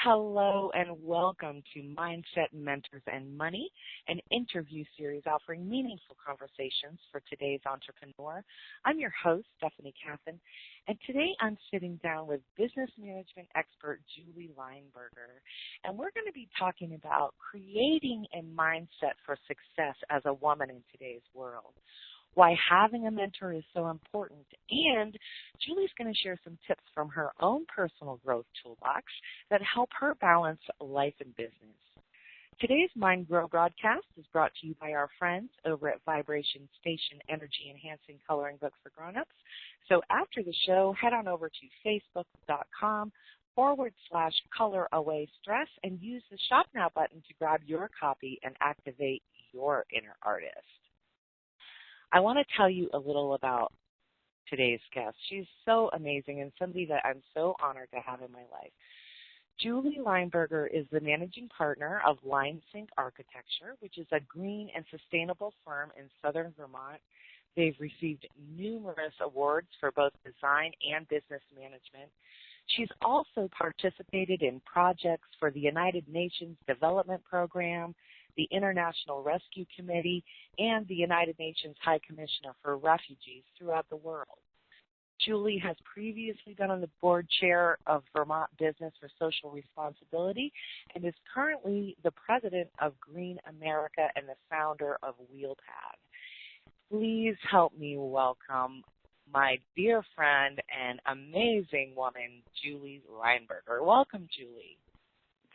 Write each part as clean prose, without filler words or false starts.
Hello and welcome to Mindset, Mentors, and Money, an interview series offering meaningful conversations for today's entrepreneur. I'm your host, Stephanie Kathan, and today I'm sitting down with business management expert Julie Lineberger, and we're going to be talking about creating a mindset for success as a woman in today's world, why having a mentor is so important, and Julie's going to share some tips from her own personal growth toolbox that help her balance life and business. Today's Mindgrow broadcast is brought to you by our friends over at Vibration Station Energy Enhancing Coloring Book for Grown-Ups. So after the show, head on over to facebook.com/color-away-stress and use the Shop Now button to grab your copy and activate your inner artist. I want to tell you a little about today's guest. She's so amazing and somebody that I'm so honored to have in my life. Julie Lineberger is the managing partner of LineSync Architecture, which is a green and sustainable firm in southern Vermont. They've received numerous awards for both design and business management. She's also participated in projects for the United Nations Development Program, the International Rescue Committee, and the United Nations High Commissioner for Refugees throughout the world. Julie has previously been on the board chair of Vermont Business for Social Responsibility and is currently the president of Green America and the founder of WheelPad. Please help me welcome my dear friend and amazing woman, Julie Lineberger. Welcome, Julie.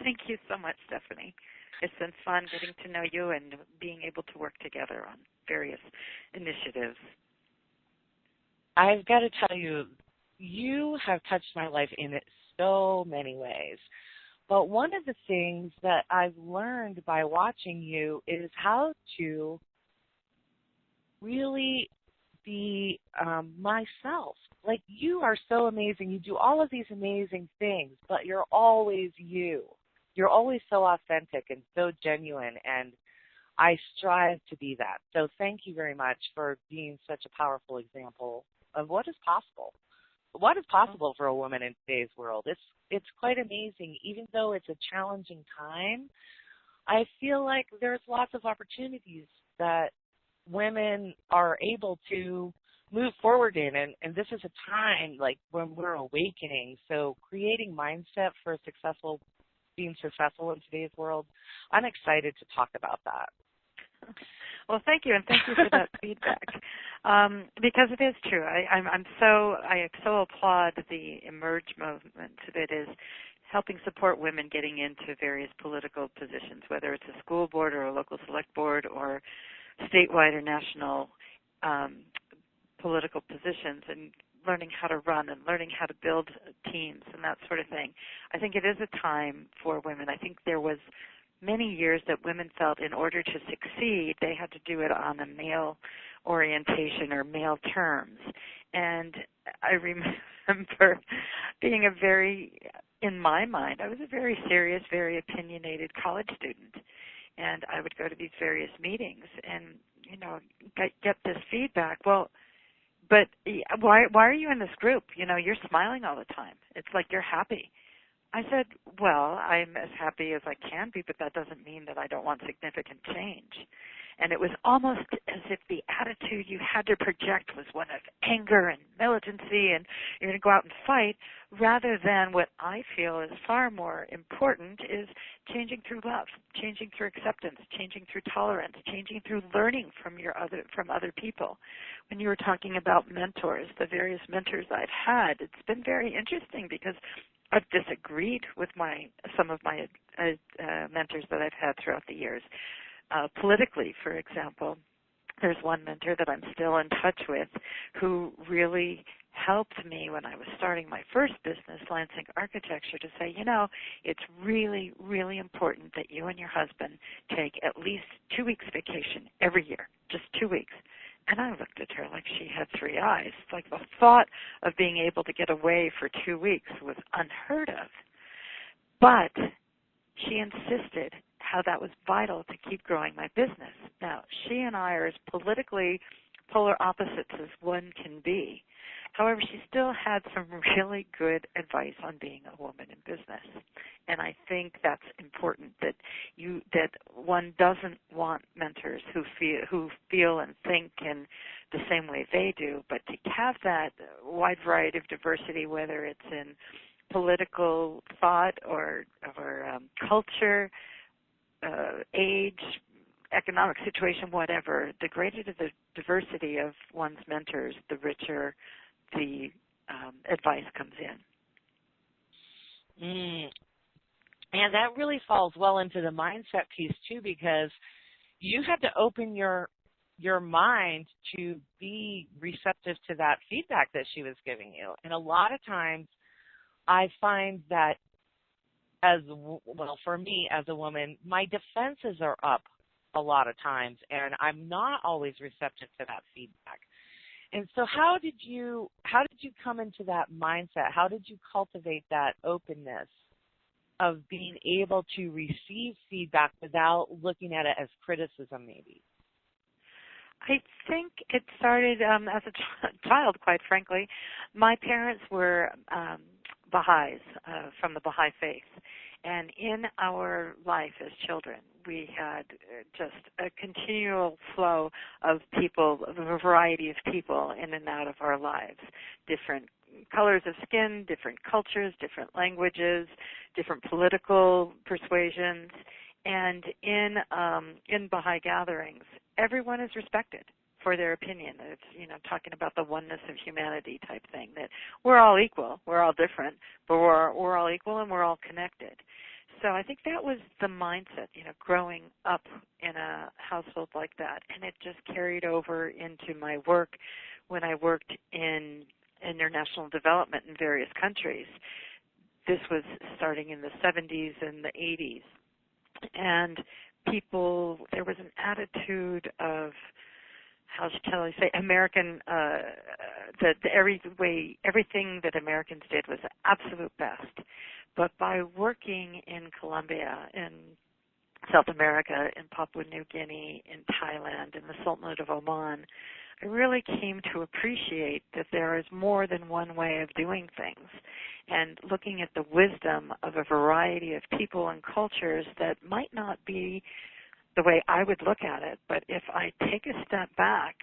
Thank you so much, Stephanie. It's been fun getting to know you and being able to work together on various initiatives. I've got to tell you, you have touched my life in so many ways. But one of the things that I've learned by watching you is how to really be myself. Like, you are so amazing. You do all of these amazing things, but you're always you. You're always so authentic and so genuine, and I strive to be that. So thank you very much for being such a powerful example of what is possible. What is possible for a woman in today's world? It's quite amazing. Even though it's a challenging time, I feel like there's lots of opportunities that women are able to move forward in, and this is a time like when we're awakening. So creating mindset for being successful in today's world, I'm excited to talk about that. Well, thank you, and thank you for that feedback, because it is true. I so applaud the Emerge movement that is helping support women getting into various political positions, whether it's a school board or a local select board or statewide or national political positions, and learning how to run and learning how to build teams and that sort of thing. I think it is a time for women. I think there was many years that women felt in order to succeed, they had to do it on a male orientation or male terms. And I remember being in my mind, I was a very serious, very opinionated college student. And I would go to these various meetings and, get this feedback. Well, but why are you in this group? You're smiling all the time. It's like you're happy. I said, well, I'm as happy as I can be, but that doesn't mean that I don't want significant change. And it was almost as if the attitude you had to project was one of anger and militancy and you're going to go out and fight, rather than what I feel is far more important is changing through love, changing through acceptance, changing through tolerance, changing through learning from other people. When you were talking about mentors, the various mentors I've had, it's been very interesting because I've disagreed with some of my mentors that I've had throughout the years. Politically, for example, there's one mentor that I'm still in touch with who really helped me when I was starting my first business, LineSync Architecture, to say, it's really, really important that you and your husband take at least 2 weeks vacation every year, just 2 weeks. And I looked at her like she had three eyes. It's like the thought of being able to get away for 2 weeks was unheard of. But she insisted how that was vital to keep growing my business. Now, she and I are as politically polar opposites as one can be. However, she still had some really good advice on being a woman in business. And I think that's important, that one doesn't want mentors who feel and think in the same way they do, but to have that wide variety of diversity, whether it's in political thought or culture, age, economic situation, whatever, the greater the diversity of one's mentors, the richer the advice comes in. And that really falls well into the mindset piece too, because you had to open your mind to be receptive to that feedback that she was giving you. And a lot of times I find that for me as a woman, my defenses are up a lot of times, and I'm not always receptive to that feedback. And so how did you come into that mindset? How did you cultivate that openness of being able to receive feedback without looking at it as criticism maybe? I think it started as a child, quite frankly. My parents were Baha'is, from the Baha'i faith. And in our life as children, we had just a continual flow of people, of a variety of people in and out of our lives, different colors of skin, different cultures, different languages, different political persuasions. And in Baha'i gatherings, everyone is respected for their opinion. It's, talking about the oneness of humanity type thing, that we're all equal, we're all different, but we're all equal and we're all connected. So I think that was the mindset, growing up in a household like that. And it just carried over into my work when I worked in international development in various countries. This was starting in the 70s and the 80s. And there was an attitude of, how shall I say, American, that everything that Americans did was the absolute best. But by working in Colombia, in South America, in Papua New Guinea, in Thailand, in the Sultanate of Oman, I really came to appreciate that there is more than one way of doing things, and looking at the wisdom of a variety of people and cultures that might not be the way I would look at it, but if I take a step back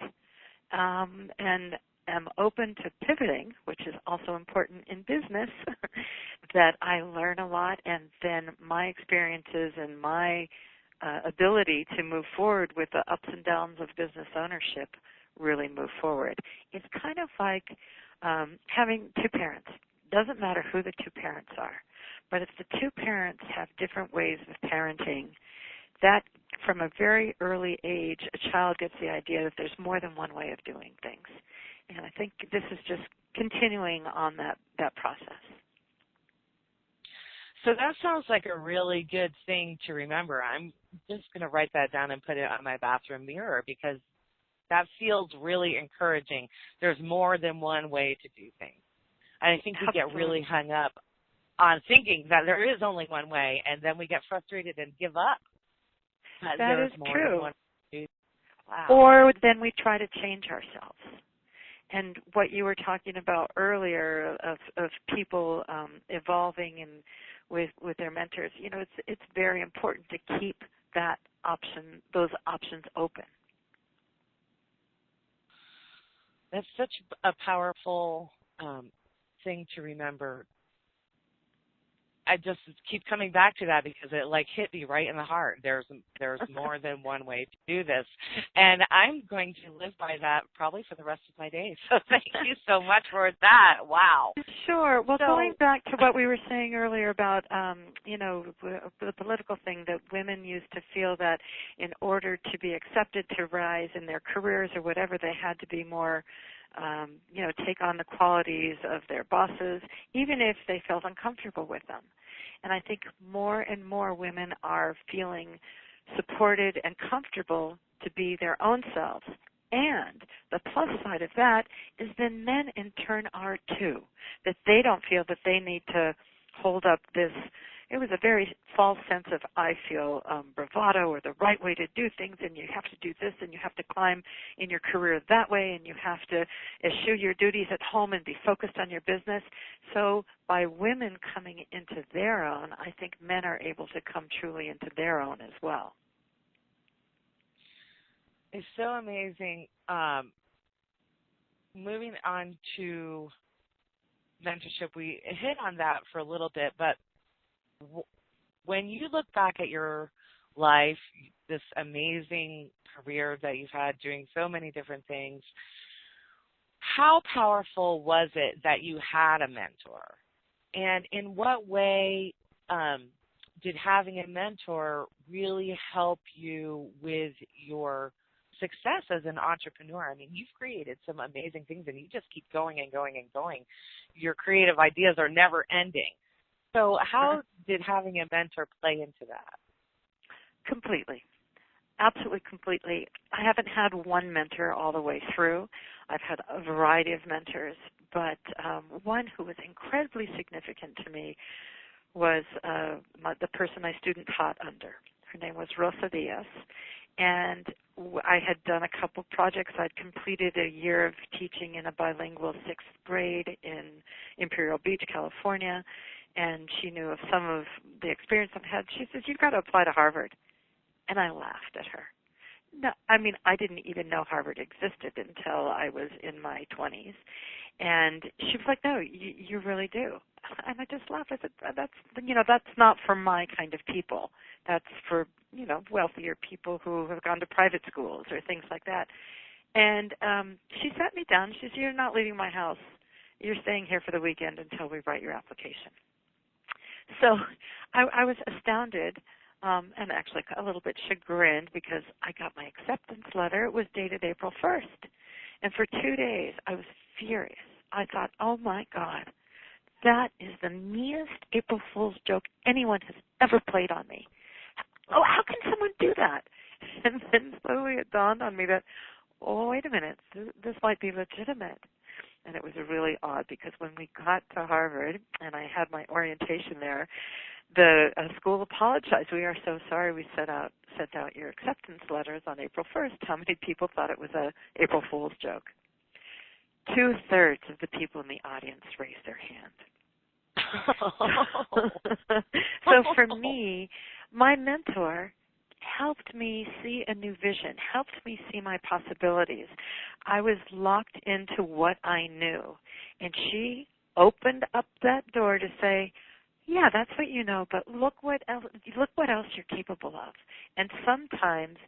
and am open to pivoting, which is also important in business, that I learn a lot, and then my experiences and my ability to move forward with the ups and downs of business ownership really move forward. It's kind of like having two parents. Doesn't matter who the two parents are, but if the two parents have different ways of parenting, that from a very early age, a child gets the idea that there's more than one way of doing things. And I think this is just continuing on that process. So that sounds like a really good thing to remember. I'm just going to write that down and put it on my bathroom mirror, because that feels really encouraging. There's more than one way to do things. And I think we get really hung up on thinking that there is only one way, and then we get frustrated and give up. That is true. Wow. Or then we try to change ourselves. And what you were talking about earlier of people evolving and with their mentors, it's very important to keep those options open. That's such a powerful thing to remember. I just keep coming back to that because it hit me right in the heart. There's more than one way to do this. And I'm going to live by that probably for the rest of my days. So thank you so much for that. Wow. Sure. Well, going back to what we were saying earlier about, the political thing, that women used to feel that in order to be accepted to rise in their careers or whatever, they had to be more take on the qualities of their bosses, even if they felt uncomfortable with them. And I think more and more women are feeling supported and comfortable to be their own selves. And the plus side of that is then men in turn are too, that they don't feel that they need to hold up this it was a very false sense of, I feel, bravado or the right way to do things, and you have to do this, and you have to climb in your career that way, and you have to eschew your duties at home and be focused on your business. So by women coming into their own, I think men are able to come truly into their own as well. It's so amazing. Moving on to mentorship, we hit on that for a little bit, but when you look back at your life, this amazing career that you've had doing so many different things, how powerful was it that you had a mentor? And in what way did having a mentor really help you with your success as an entrepreneur? I mean, you've created some amazing things, and you just keep going and going and going. Your creative ideas are never ending. So how did having a mentor play into that? Completely. Absolutely, completely. I haven't had one mentor all the way through. I've had a variety of mentors, but one who was incredibly significant to me was the person my student taught under. Her name was Rosa Diaz, and I had done a couple projects. I'd completed a year of teaching in a bilingual 6th grade in Imperial Beach, California, and she knew of some of the experience I've had. She says, "You've got to apply to Harvard." And I laughed at her. No, I mean, I didn't even know Harvard existed until I was in my 20s. And she was like, "No, you really do." And I just laughed. I said, that's not for my kind of people. That's for, wealthier people who have gone to private schools or things like that. And she sat me down. She said, "You're not leaving my house. You're staying here for the weekend until we write your application." So I was astounded and actually a little bit chagrined because I got my acceptance letter. It was dated April 1st. And for 2 days, I was furious. I thought, oh, my God, that is the meanest April Fool's joke anyone has ever played on me. Oh, how can someone do that? And then slowly it dawned on me that, oh, wait a minute, this might be legitimate. And it was really odd because when we got to Harvard and I had my orientation there, the school apologized. "We are so sorry we sent out your acceptance letters on April 1st. How many people thought it was a April Fool's joke?" 2/3 of the people in the audience raised their hand. So for me, my mentor helped me see a new vision, helped me see my possibilities. I was locked into what I knew, and she opened up that door to say, "Yeah, that's what you know, but look what else you're capable of." And sometimes,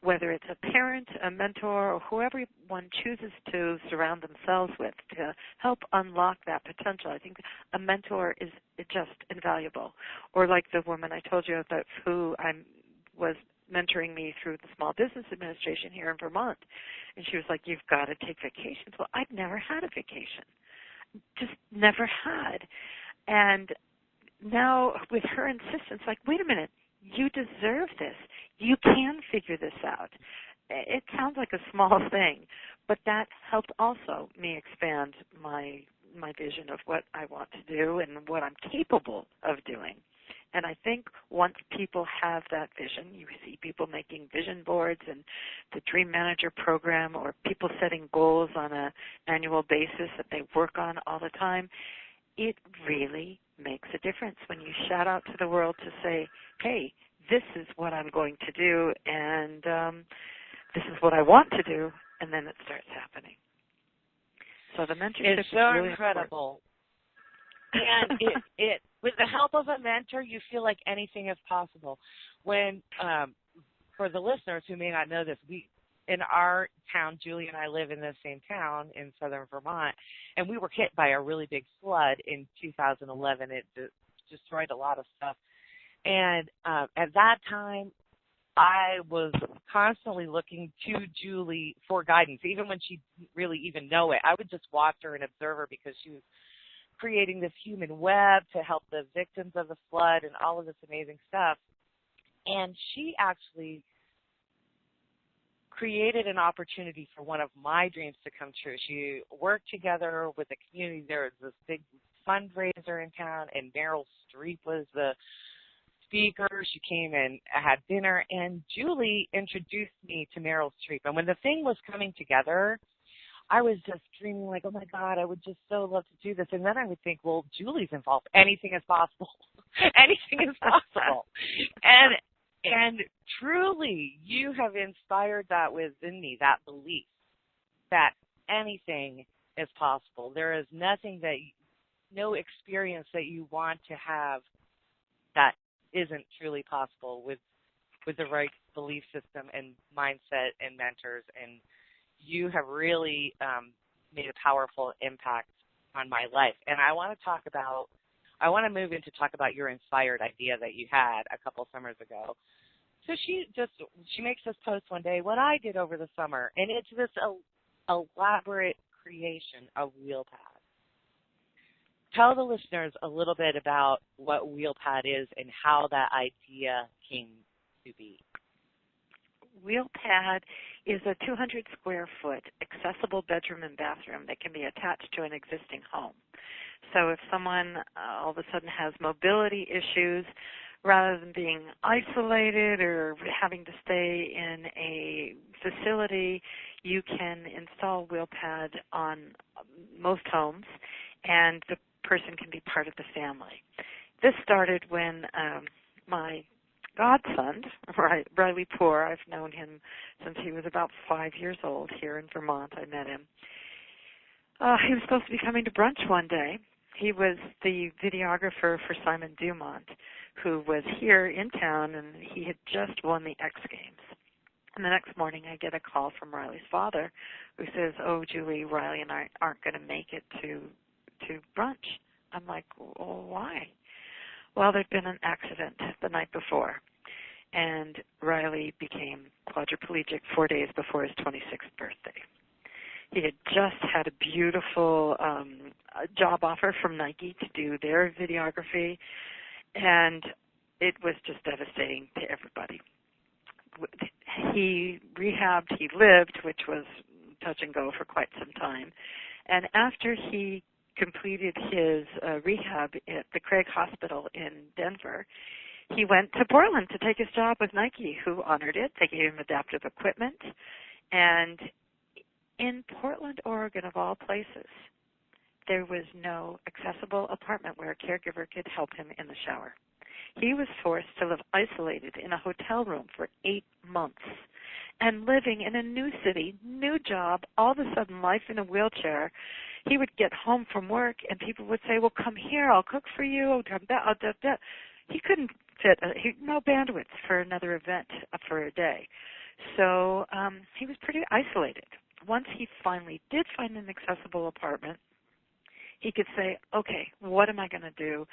whether it's a parent, a mentor, or whoever one chooses to surround themselves with to help unlock that potential, I think a mentor is just invaluable. Or like the woman I told you about who was mentoring me through the Small Business Administration here in Vermont. And she was like, "You've got to take vacations." Well, I'd never had a vacation. Just never had. And now with her insistence, like, wait a minute, you deserve this. You can figure this out. It sounds like a small thing, but that helped also me expand my vision of what I want to do and what I'm capable of doing. And I think once people have that vision, you see people making vision boards and the Dream Manager program, or people setting goals on an annual basis that they work on all the time, it really makes a difference when you shout out to the world to say, "Hey, this is what I'm going to do, and this is what I want to do," and then it starts happening. So the mentorship is so really incredible. And it with the help of a mentor, you feel like anything is possible. When for the listeners who may not know this, in our town, Julie and I live in the same town in southern Vermont, and we were hit by a really big flood in 2011. It destroyed a lot of stuff. And at that time, I was constantly looking to Julie for guidance, even when she didn't really even know it. I would just watch her and observe her because she was creating this human web to help the victims of the flood and all of this amazing stuff. And she actually created an opportunity for one of my dreams to come true. She worked together with the community. There was this big fundraiser in town, and Meryl Streep was the speaker. She came and had dinner, and Julie introduced me to Meryl Streep. And when the thing was coming together, I was just dreaming like, oh, my God, I would just so love to do this. And then I would think, well, Julie's involved. Anything is possible. Anything is possible. And truly, you have inspired that within me, that belief that anything is possible. There is nothing no experience that you want to have that isn't truly possible with the right belief system and mindset and mentors. And you have really made a powerful impact on my life. And I want to move in to talk about your inspired idea that you had a couple summers ago. So she makes this post one day, what I did over the summer, and it's this elaborate creation of WheelPad. Tell the listeners a little bit about what WheelPad is and how that idea came to be. WheelPad is a 200-square-foot accessible bedroom and bathroom that can be attached to an existing home. So if someone all of a sudden has mobility issues, rather than being isolated or having to stay in a facility, you can install WheelPad on most homes, and the person can be part of the family. This started when my godson, Riley Poor, I've known him since he was about 5 years old here in Vermont. I met him. He was supposed to be coming to brunch one day. He was the videographer for Simon Dumont, who was here in town, and he had just won the X Games. And the next morning I get a call from Riley's father who says, oh, Julie, Riley and I aren't going to make it to brunch. I'm like, well, why? Well, there'd been an accident the night before, and Riley became quadriplegic 4 days before his 26th birthday. He had just had a beautiful job offer from Nike to do their videography, and it was just devastating to everybody. He rehabbed, he lived, which was touch and go for quite some time, and after he completed his rehab at the Craig Hospital in Denver, he went to Portland to take his job with Nike, who honored it. They gave him adaptive equipment, and in Portland, Oregon, of all places, there was no accessible apartment where a caregiver could help him in the shower. He was forced to live isolated in a hotel room for 8 months and living in a new city, new job, all of a sudden life in a wheelchair. He would get home from work and people would say, well, come here, I'll cook for you. He couldn't fit, no bandwidth for another event for a day. So he was pretty isolated. Once he finally did find an accessible apartment, he could say, okay, what am I going to do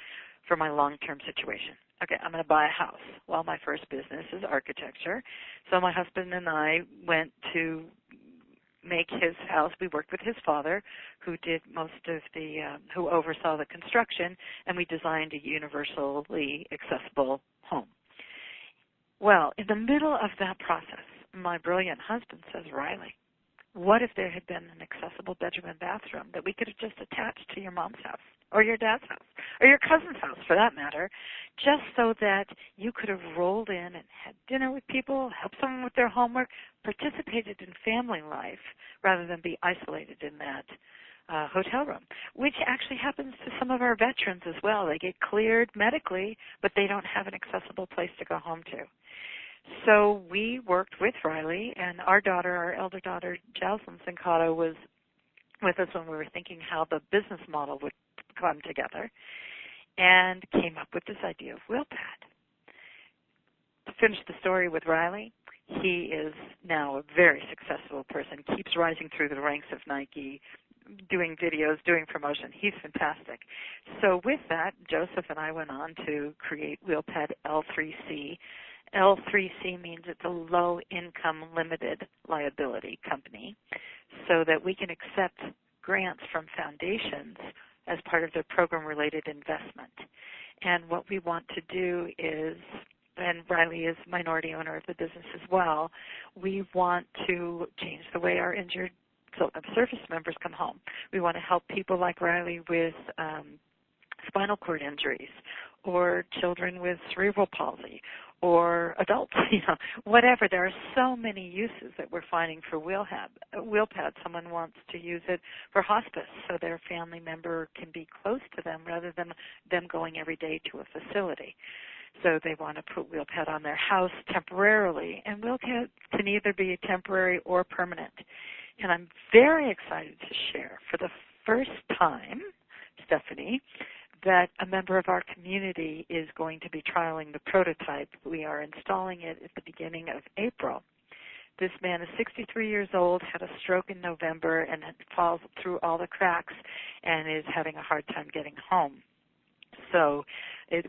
for my long-term situation? Okay, I'm going to buy a house. Well, my first business is architecture. So my husband and I went to make his house. We worked with his father, who did most of who oversaw the construction, and we designed a universally accessible home. Well, in the middle of that process, my brilliant husband says, Riley, what if there had been an accessible bedroom and bathroom that we could have just attached to your mom's house or your dad's house or your cousin's house, for that matter, just so that you could have rolled in and had dinner with people, helped someone with their homework, participated in family life rather than be isolated in that hotel room, which actually happens to some of our veterans as well. They get cleared medically, but they don't have an accessible place to go home to. So we worked with Riley, and our elder daughter, Jocelyn Sincato, was with us when we were thinking how the business model would come together, and came up with this idea of WheelPad. To finish the story with Riley, he is now a very successful person, keeps rising through the ranks of Nike, doing videos, doing promotion. He's fantastic. So with that, Joseph and I went on to create WheelPad L3C. L3C means it's a low-income limited liability company, so that we can accept grants from foundations as part of their program-related investment. And what we want to do is, and Riley is minority owner of the business as well, we want to change the way our injured service members come home. We want to help people like Riley with spinal cord injuries, or children with cerebral palsy, or adults, whatever. There are so many uses that we're finding for WheelPad. Someone wants to use it for hospice so their family member can be close to them rather than them going every day to a facility. So they want to put WheelPad on their house temporarily, and WheelPad can either be temporary or permanent. And I'm very excited to share for the first time, Stephanie, that a member of our community is going to be trialing the prototype. We are installing it at the beginning of April. This man is 63 years old, had a stroke in November, and falls through all the cracks and is having a hard time getting home. So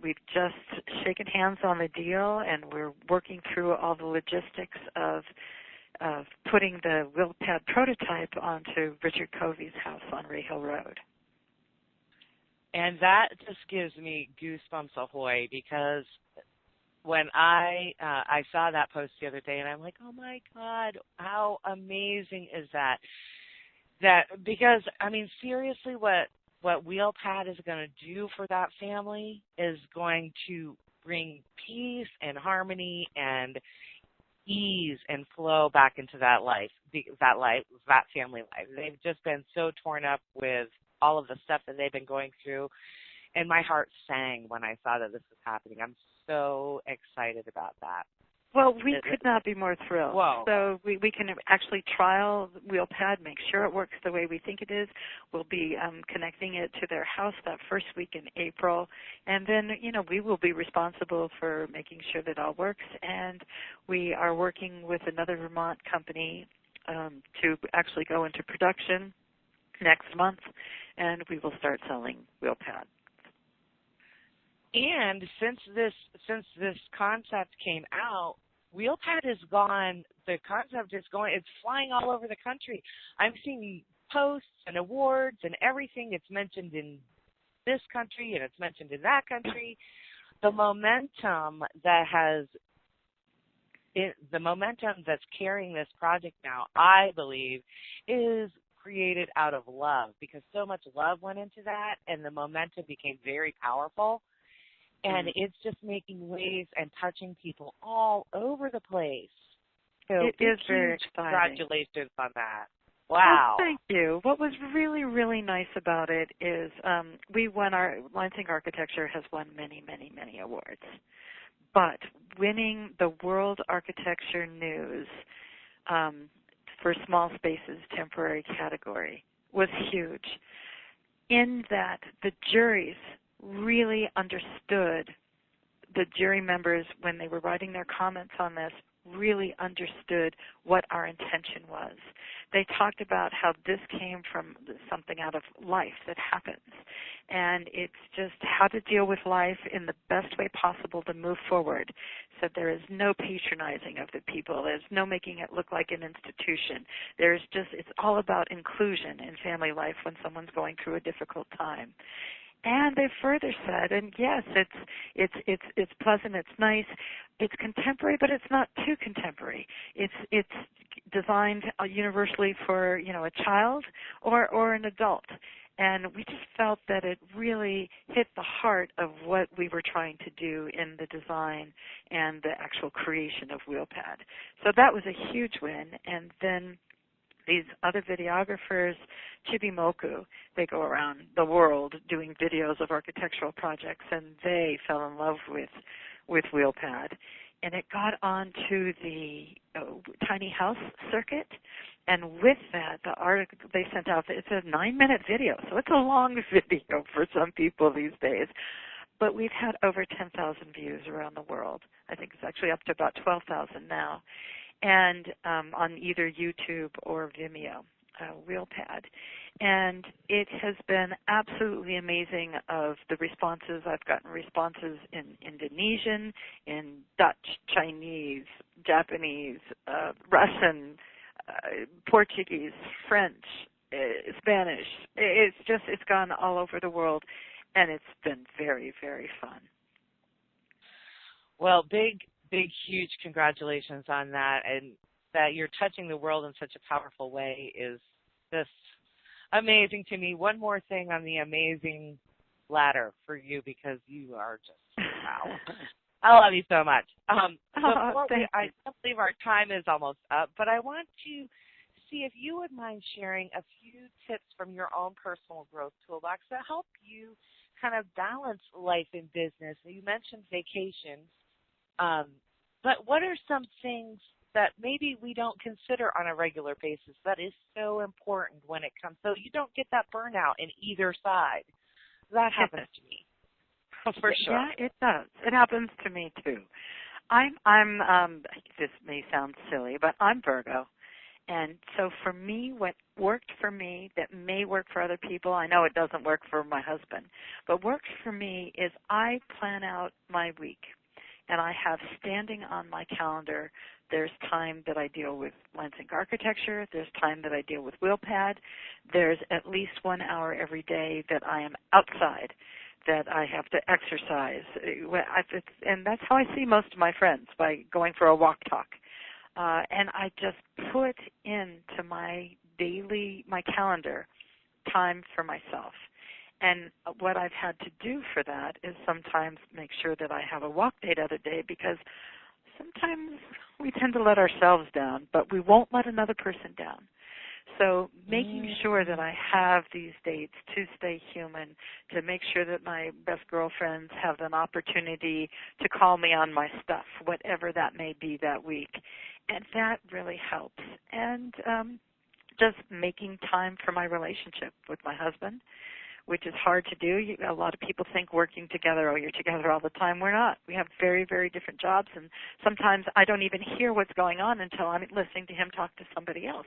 we've just shaken hands on the deal, and we're working through all the logistics of putting the WheelPad prototype onto Richard Covey's house on Ray Hill Road. And that just gives me goosebumps ahoy, because when I saw that post the other day, and I'm like, oh my God, how amazing is that? Because I mean, seriously, what WheelPad is going to do for that family is going to bring peace and harmony and ease and flow back into that family life. They've just been so torn up with all of the stuff that they've been going through, and my heart sang when I saw that this was happening. I'm so excited about that. Well, we could not be more thrilled. Whoa. So we can actually trial WheelPad, make sure it works the way we think it is. We'll be connecting it to their house that first week in April. And then, we will be responsible for making sure that it all works. And we are working with another Vermont company to actually go into production next month, and we will start selling WheelPad. And since this concept came out, WheelPad is gone. The concept is going. It's flying all over the country. I'm seeing posts and awards and everything. It's mentioned in this country and it's mentioned in that country. The momentum that's carrying this project now, I believe, is created out of love, because so much love went into that, and the momentum became very powerful. And it's just making waves and touching people all over the place. So it is very exciting. Congratulations on that. Wow. Well, thank you. What was really, really nice about it is LineSync Architecture has won many, many, many awards. But winning the World Architecture News for Small Spaces Temporary category was huge, in that the juries really understood, the jury members, when they were writing their comments on this, really understood what our intention was. They talked about how this came from something out of life that happens, and it's just how to deal with life in the best way possible to move forward. So there is no patronizing of the people. There's no making it look like an institution. It's all about inclusion in family life when someone's going through a difficult time. And they further said, and yes, it's pleasant, it's nice, it's contemporary, but it's not too contemporary. It's designed universally for a child or an adult. And we just felt that it really hit the heart of what we were trying to do in the design and the actual creation of WheelPad. So that was a huge win. And then these other videographers, Chibimoku, they go around the world doing videos of architectural projects, and they fell in love with WheelPad. And it got onto the tiny house circuit, and with that, the article they sent out, it's a 9-minute video, so it's a long video for some people these days. But we've had over 10,000 views around the world. I think it's actually up to about 12,000 now. And on either YouTube or Vimeo, WheelPad. And it has been absolutely amazing of the responses. I've gotten responses in Indonesian, in Dutch, Chinese, Japanese, Russian, Portuguese, French, Spanish. It's gone all over the world, and it's been very, very fun. Well, big, huge congratulations on that, and that you're touching the world in such a powerful way is just amazing to me. One more thing on the amazing ladder for you because you are just, wow. I love you so much. I can't believe our time is almost up, but I want to see if you would mind sharing a few tips from your own personal growth toolbox that help you kind of balance life and business. You mentioned vacations, but what are some things that maybe we don't consider on a regular basis that is so important when it comes, so you don't get that burnout in either side? That happens to me, for sure. Yeah, it does. It happens to me too. This may sound silly, but I'm Virgo. And so for me, what worked for me that may work for other people, I know it doesn't work for my husband, but works for me is I plan out my week. And I have standing on my calendar, there's time that I deal with LineSync Architecture, there's time that I deal with WheelPad, there's at least 1 hour every day that I am outside, that I have to exercise. And that's how I see most of my friends, by going for a walk talk. And I just put into my calendar time for myself. And what I've had to do for that is sometimes make sure that I have a walk date other day, because sometimes we tend to let ourselves down, but we won't let another person down. So making sure that I have these dates to stay human, to make sure that my best girlfriends have an opportunity to call me on my stuff, whatever that may be that week. And that really helps. And just making time for my relationship with my husband, which is hard to do. A lot of people think working together, oh, you're together all the time. We're not. We have very, very different jobs, and sometimes I don't even hear what's going on until I'm listening to him talk to somebody else.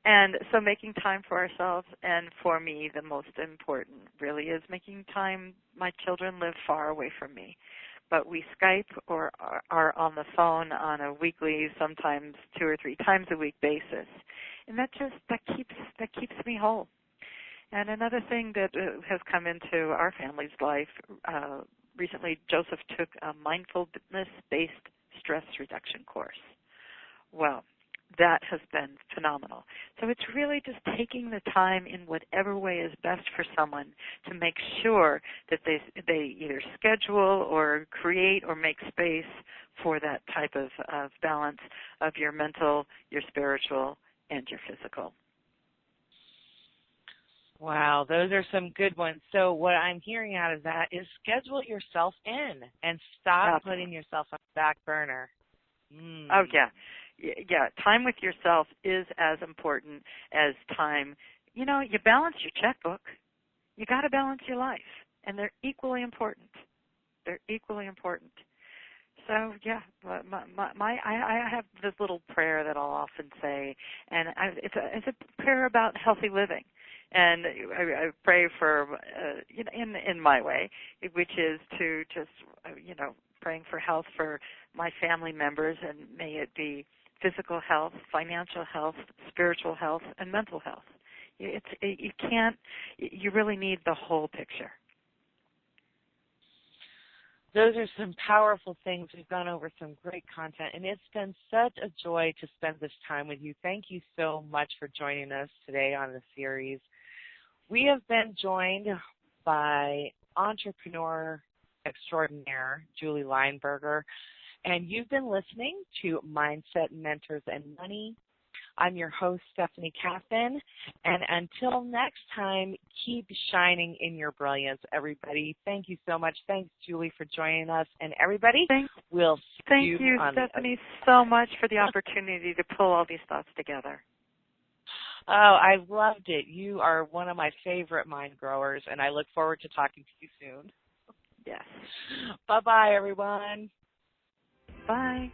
And so making time for ourselves, and for me, the most important really is making time. My children live far away from me, but we Skype or are on the phone on a weekly, sometimes 2 or 3 times a week basis, and that keeps me whole. And another thing that has come into our family's life, recently Joseph took a mindfulness-based stress reduction course. Well, that has been phenomenal. So it's really just taking the time in whatever way is best for someone to make sure that they either schedule or create or make space for that type of balance of your mental, your spiritual, and your physical. Wow, those are some good ones. So what I'm hearing out of that is schedule yourself in and stop putting yourself on the back burner. Oh, yeah. Yeah, time with yourself is as important as time. You know, you balance your checkbook. You got to balance your life, and they're equally important. They're equally important. So, yeah, I have this little prayer that I'll often say, and it's a prayer about healthy living. And I pray for, in my way, which is to just, praying for health for my family members, and may it be physical health, financial health, spiritual health, and mental health. You really need the whole picture. Those are some powerful things. We've gone over some great content, and it's been such a joy to spend this time with you. Thank you so much for joining us today on the series. We have been joined by entrepreneur extraordinaire Julie Lineberger, and you've been listening to Mindset, Mentors, and Money. I'm your host, Stephanie Kathan, and until next time, keep shining in your brilliance, everybody. Thank you so much. Thanks, Julie, for joining us, and everybody, we'll see you. Thank you, Stephanie, so much for the opportunity to pull all these thoughts together. Oh, I loved it. You are one of my favorite mind growers, and I look forward to talking to you soon. Yes. Bye-bye, everyone. Bye.